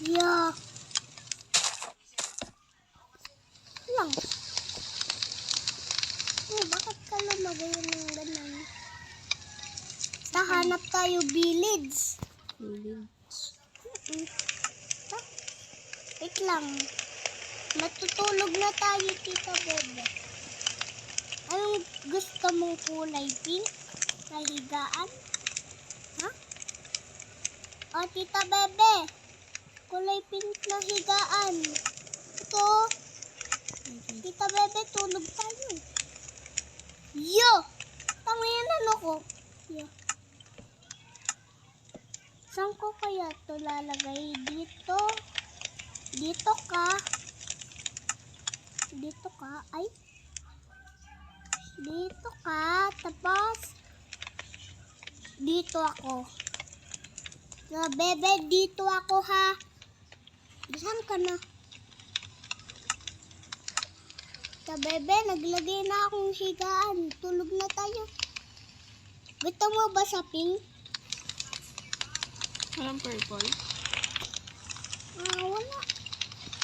Yeah. Lang. Bakit ka lumagay ng ganun? Hanap tayo village. Wait lang. Matutulog na tayo, Tita Bebe. Anong gusto mong kulay? Pink? Na higaan? Ha? O, Tita Bebe. Kulay pink na higaan. Ito. Tita Bebe, tulog tayo. Yo! Tama yan, ano ko? Yo. Saan ko kaya ito lalagay? Dito. Dito ka. Dito ka. Ay. Dito ka. Tapos. Dito ako. So, Bebe, dito ako ha. Saan ka na? So, Bebe, naglagay na akong higaan. Tulog na tayo. Gusto mo ba sa pink? Walang purple? Wala.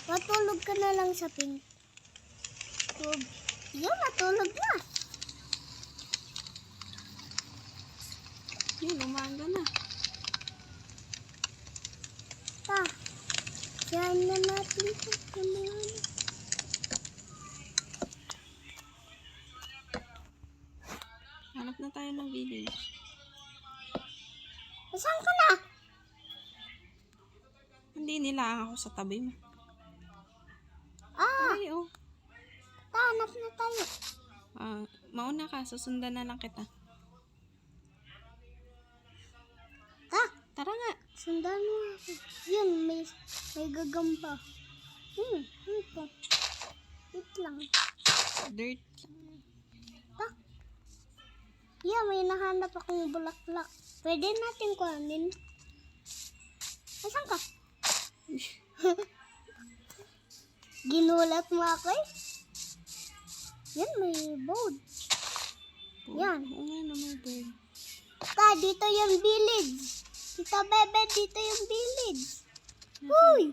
Matulog ka na lang sa pink. So, yun, natulog na. Yun, umaga na. Diyan na natin ito. Hanap na tayo ng village. Saan ka na? Hindi nila ako sa tabi mo. Ay, oh. Hanap na tayo. Mauna ka, susundan na lang kita. Tara nga. Sundan mo ako. Yun, may gagamba. Ito. Wait lang. Dirt. Yeah, may nahanap akong bulaklak. Pwede natin kuhanin. Saan ka? Ginulat mo ako eh. Yan, may boat. Yan. Oo nga naman, bird. Dito yung village. Tita Bebe, dito yung village. Uy!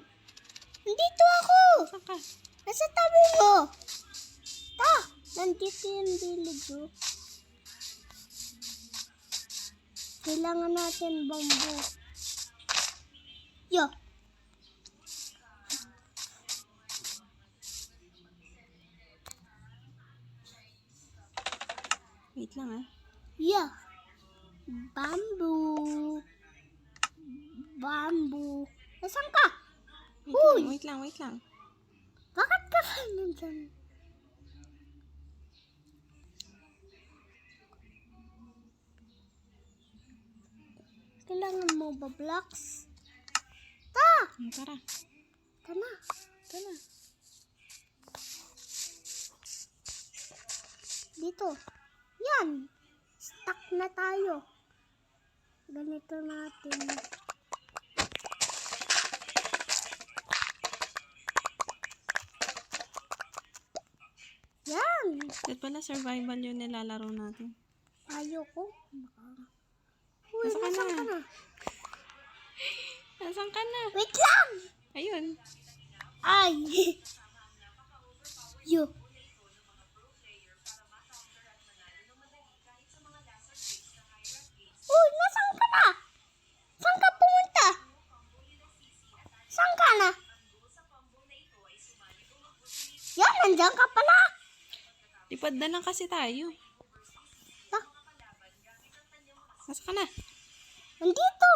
Nandito ako! Saan ka? Nasa tabi mo. Nandito yung village oh. Kailangan natin bamboo. Yo! Wait lang ah. Yeah. Bamboo. Bamboo. Nasaan ka? Wait lang. Bakit ka pa nandyan? Kailangan mo ba blocks? Tara. Tara. Dito. Yan. Stuck na tayo. Ganito natin. Yan. Ba't pala survival yun nilalaro natin? Ayoko. Uy, Nasaan ka nasaan ka na? na? Nasaan ka na? Wait lang! Ayun. Ay! Yo! Uy, nasaan ka na? Saan ka pumunta? Saan ka na? Yan, nandiyan ka pala. Lipad na lang kasi tayo. Nasaan ka na? Nandito.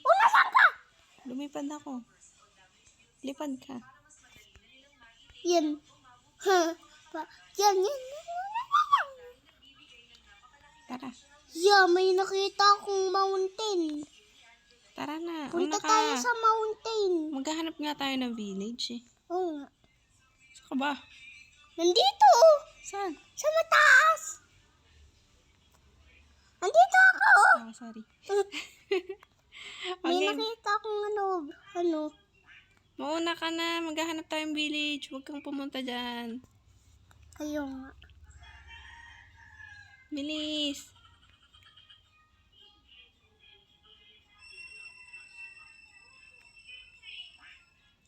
Nasaan ka? Lumipad ako. Lipad ka. Yan. Yan. Tara. Yeah, may nakita akong mountain. Tara na. Punta tayo sa mountain. Maghahanap nga tayo ng village eh. Oo nga. Saan ka ba? Nandito. Saan? Sa mataas. Nandito ako. Sorry. May Okay. nakita akong ano. Mauna ka na. Maghahanap tayong village. Huwag kang pumunta dyan. Kayo nga. Bilis.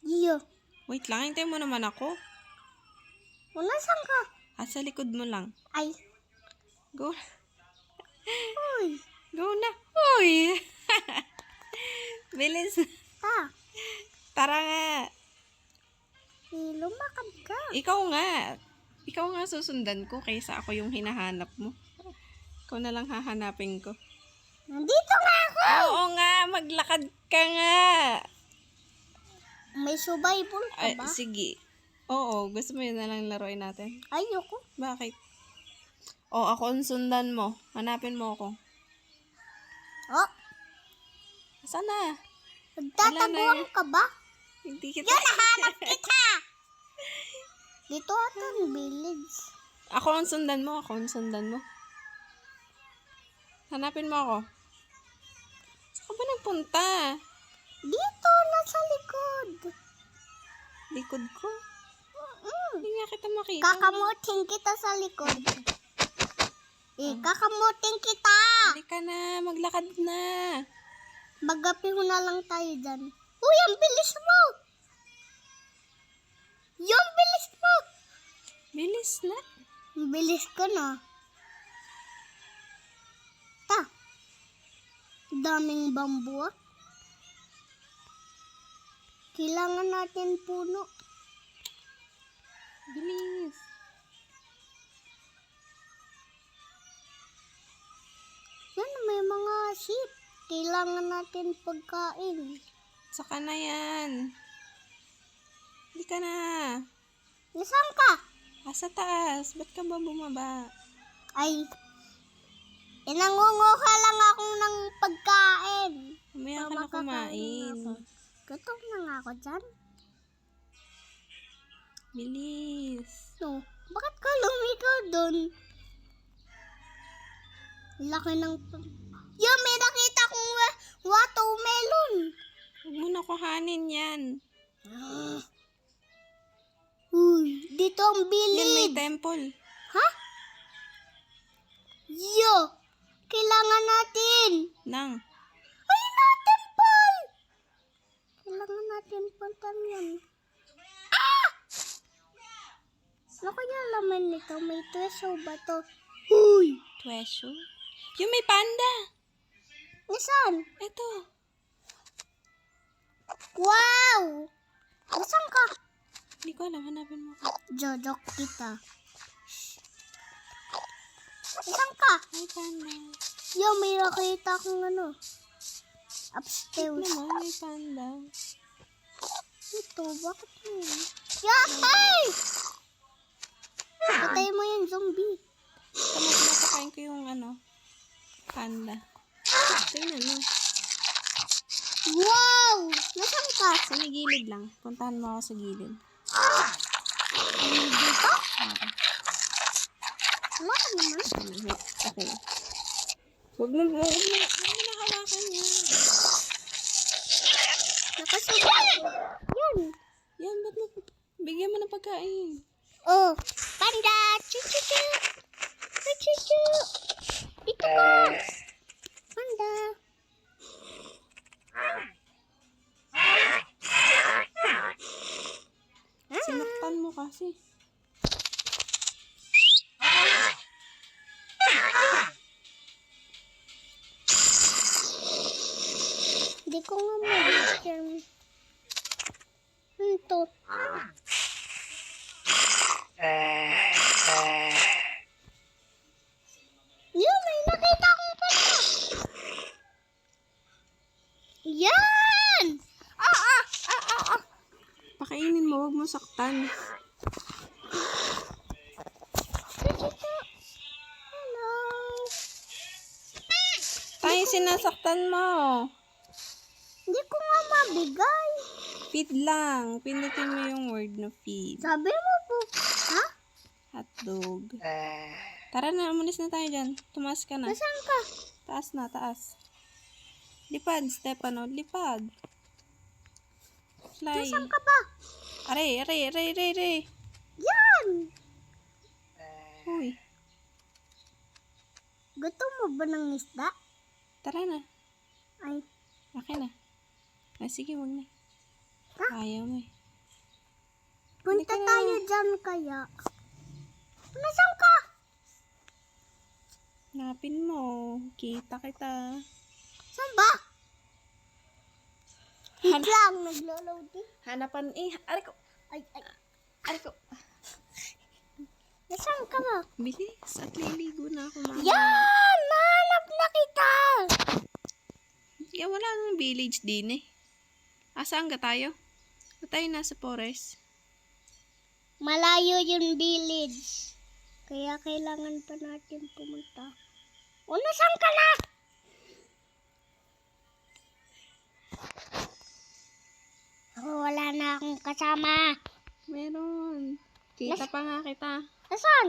Iyo. Wait lang, hintayin mo naman ako. Wala saan ka? Sa likod mo lang. Ay. Go. Uy. Go na. Uy! Bilis. Ta. Tara nga. Lumakad ka. Ikaw nga. Ikaw nga susundan ko kaysa ako yung hinahanap mo. Ikaw na lang hahanapin ko. Nandito nga ako. Oo nga, maglakad ka nga. May survival ka Ay, ba? sige. Oo, gusto mo yun na lang laruin natin. Ayoko. Bakit? Ako ang sundan mo. Hanapin mo ako. Oh, Saan na? nagtataguan ka ba? Hindi kita. Yun, nahanap kita. Dito ata ang village. Ako ang sundan mo. Ako ang sundan mo. Hanapin mo ako. Saan ka ba nagpunta? Dito, nasa likod. Likod ko? Mm-mm. Hindi nga kita makita. Kakamuting kita sa likod. Kakamuting kita. Halika na. Maglakad na. Magapi mo na lang tayo dyan. Uy, ang bilis mo. Yung bilis mo. Bilis na. Ang bilis ko na. Ta. Daming bambu. Kailangan natin puno. Bilis. Yan, may mga sheep. Kailangan natin pagkain. Saka na yan. Halika na. Nasaan ka? Sa taas. Ba't ka ba bumaba? Ay, nangunguha lang ako ng pagkain. Mamaya ka na Makakain kumain. ako. Gutom na nga ako dyan. Bilis. No, bakit ka lumikaw dun? Laki ng... Yan, may nakita kong watermelon. Huwag mo na kuhanin yan. Uy, dito ang Yan, may village. temple. Ha? Yo, kailangan natin. Nang. Ay, na temple. Kailangan natin puntan yan. Ano kaya laman nito? May treasure ba to? Uy! Treasure? Yung may panda. Nasaan? Ito. Wow! Nasaan ka? Hindi ko alam. Hanapin mo ko. Jojok kita. Nasaan ka? May panda. Yo, may nakita akong ano. Upstairs. Tignan mo, may panda. Ito, bakit yun? Yay! Patay mo yung zombie. Tama, pinapakain ko yung panda. Tingnan mo. Wow! Nasaan ka? Sa may gilid lang. Puntahan mo ako sa gilid. Dito? Wala ka naman. Okay. Huwag mo hawakan yan. Nakasubay. Yan. Yan, ba't mo? Bigyan mo ng pagkain. Oh, panda! Chu-chu-chu! Chu-chu-chu! Dito ka! Panda! Sinaktan mo kasi. Hindi ko nga ma-picture. Ito. Yun, may nakita akong panda. Yan! Pakainin mo, huwag mo saktan. Chu-chu-chu. Hello. Tayo sinasaktan mo. Hindi ko nga mabigay. Feed lang. Pindutin mo yung word na feed. Sabi mo po. Ha? Hotdog. Tara na, umalis na tayo dyan. Tumaas ka na. Nasaan ka? Taas na, taas. Lipad, Stefano. Lipad. Fly. Nasaan ka ba? Aray. Yan! Uy. Gusto mo ba ng isda? Tara na. Ay, Akin na. Sige, wag na. Ha? Ayaw mo eh. Punta Halika na. tayo dyan kaya. Nasaan ka? Hanapin mo. Kita kita. Saan ba? Han- Wait lang, naglo-load eh. Hanapan Ari ko. Ay. Ari ko. Nasaan ka ba? Bilis. At liligo na ako mama. Yan! Nahanap na kita! Wala nang village din eh. Asaan ka tayo? Ba't tayo nasa forest? Malayo yung village. Kaya kailangan pa natin pumunta. O, nasaan ka na? Wala na akong kasama. Meron. Kita pa nga kita. Nasaan?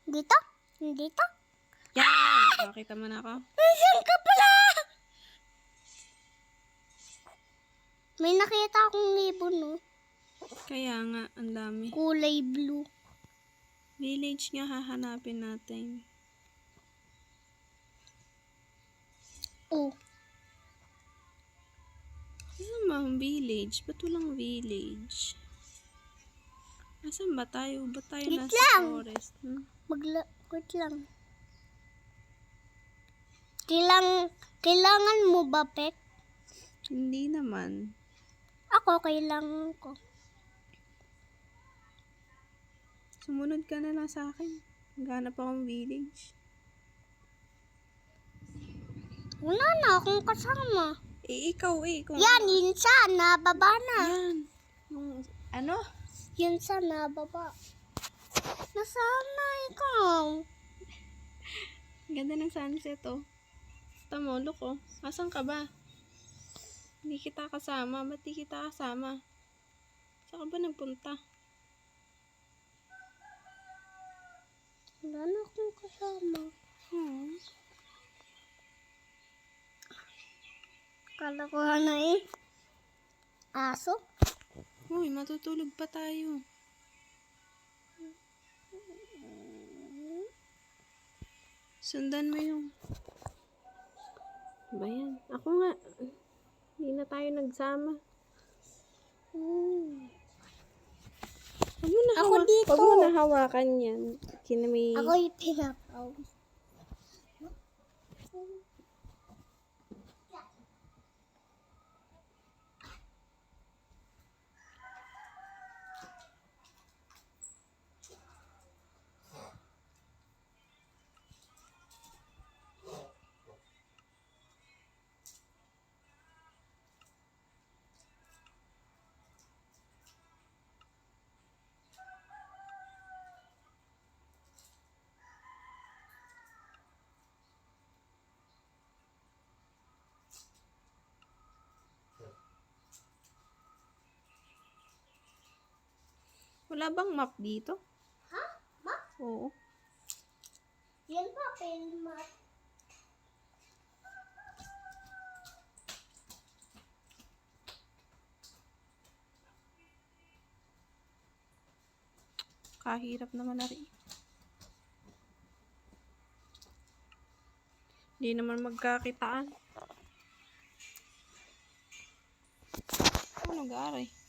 Dito? Dito? Yan! Nakita mo na ako. Nasaan ka pala? May nakita akong ibon, no? Kaya nga, ang dami. Kulay blue. Village nga hahanapin natin. Oh. Ano mang village? Ba't walang village? Asan ba tayo? Ba't tayo Wait nasa lang. forest? Wait lang. Kailangan mo ba, Pet? Hindi naman. Ako, kailangan ko. Sumunod ka na lang sa akin. Maghanap akong village. Wala na akong kasama. Ikaw kung Yan, yun siya. Nababa na. Yan. Yung, ano? Yun siya, nababa. Nasaan na ikaw? Ganda ng sunset, oh. Tamo, look, oh. Asan ka ba? Hindi kita kasama. Ba't di kita kasama? Saan ka ba nagpunta? Wala na akong kasama. Kala ko na eh. Aso? Uy, matutulog pa tayo. Sundan mo yung... Ba yan? Ako nga. Hindi na tayo nagsama. Ako dito. Huwag mo na hawakan yan. Kinami... Ako yung pinapaw. Wala bang map dito? Ha? Ma? Oo. Yan pa, pen mat. Kahirap naman na rin. Hindi naman magkakitaan. Ano nag-aaray?